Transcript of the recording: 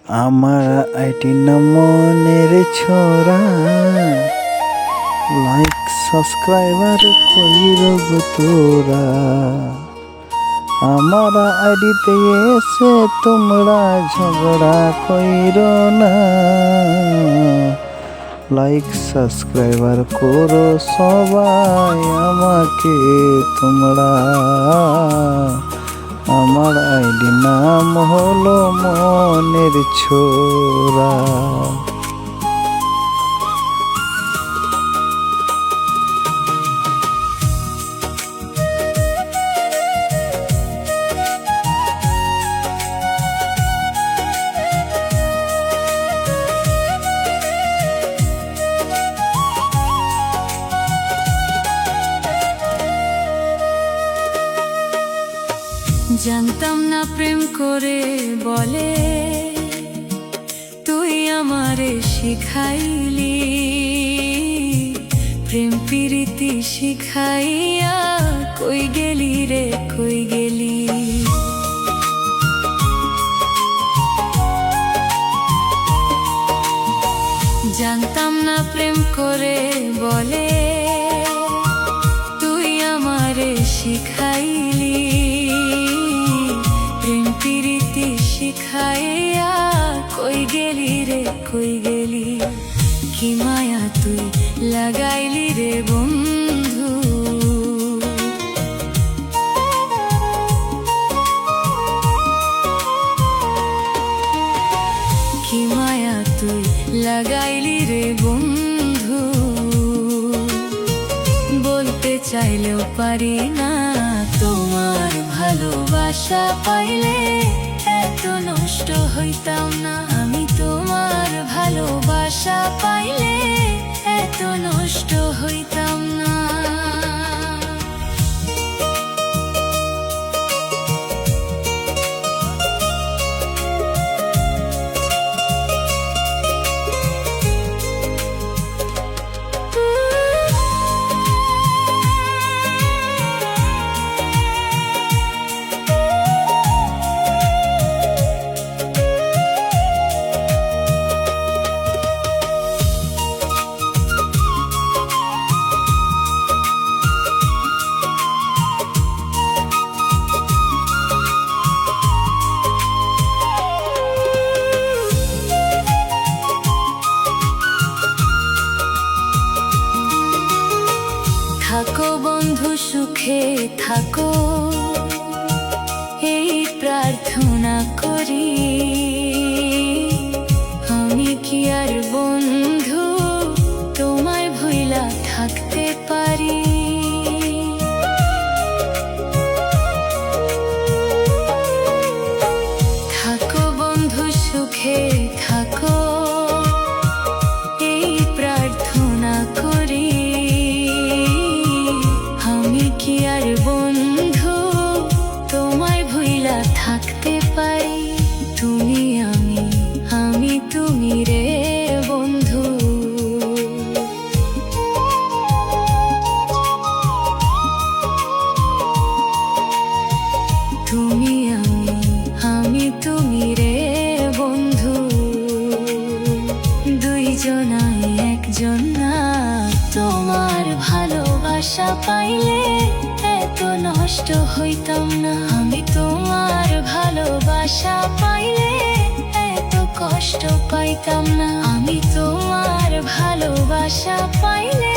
আমার আইটি নাম মনের ছোরা, লাইক সাবস্ক্রাইবার কইর গো তোরা। আমার আইডিতে এসে তোমরা ঝগড়া কইর না, লাইক সাবস্ক্রাইবার করো সবাই আমাকে তোমরা। আমার আইডি নাম হলো মনের ছোরা। জানতাম না প্রেম করে বলে, তুই আমারে শিখাইলি প্রেম প্রীতি শিখাইয়া। কই গেলি রে কই গেলি? জানতাম না প্রেম করে বলে, তুই আমারে শিখাইলি শিখাইয়া। কই গেলি রে কই গেলি? কি মায়া তুই লাগাইলি রে বন্ধু? কি মায়া তুই লাগাইলি রে বন্ধু? বলতে চাইলেও পারি না, তোমার ভালোবাসা পাইলে এত নষ্ট হইতাম না। আমি তোমার ভালোবাসা পাইলে এত নষ্ট হইতাম না। থাকো বন্ধু সুখে থাকো, এই প্রার্থনা করি। আমি কি আর বন্ধু তোমায় ভুইলা থাকতে পারি? থাকো বন্ধু সুখে থাকো, এই প্রার্থনা করি। কি আর বন্ধু তোমায় ভুইলা থাকতে পারি? তুমি আমি, আমি তুমি রে বন্ধু। তুমি আমি, আমি তুমি রে বন্ধু। দুইজনাই একজন না, তোমার ভালোবাসা পাইলে এত নষ্ট হইতাম না। আমি তোমার ভালোবাসা পাইলে এত কষ্ট পাইতাম না। আমি তোমার ভালোবাসা পাইলে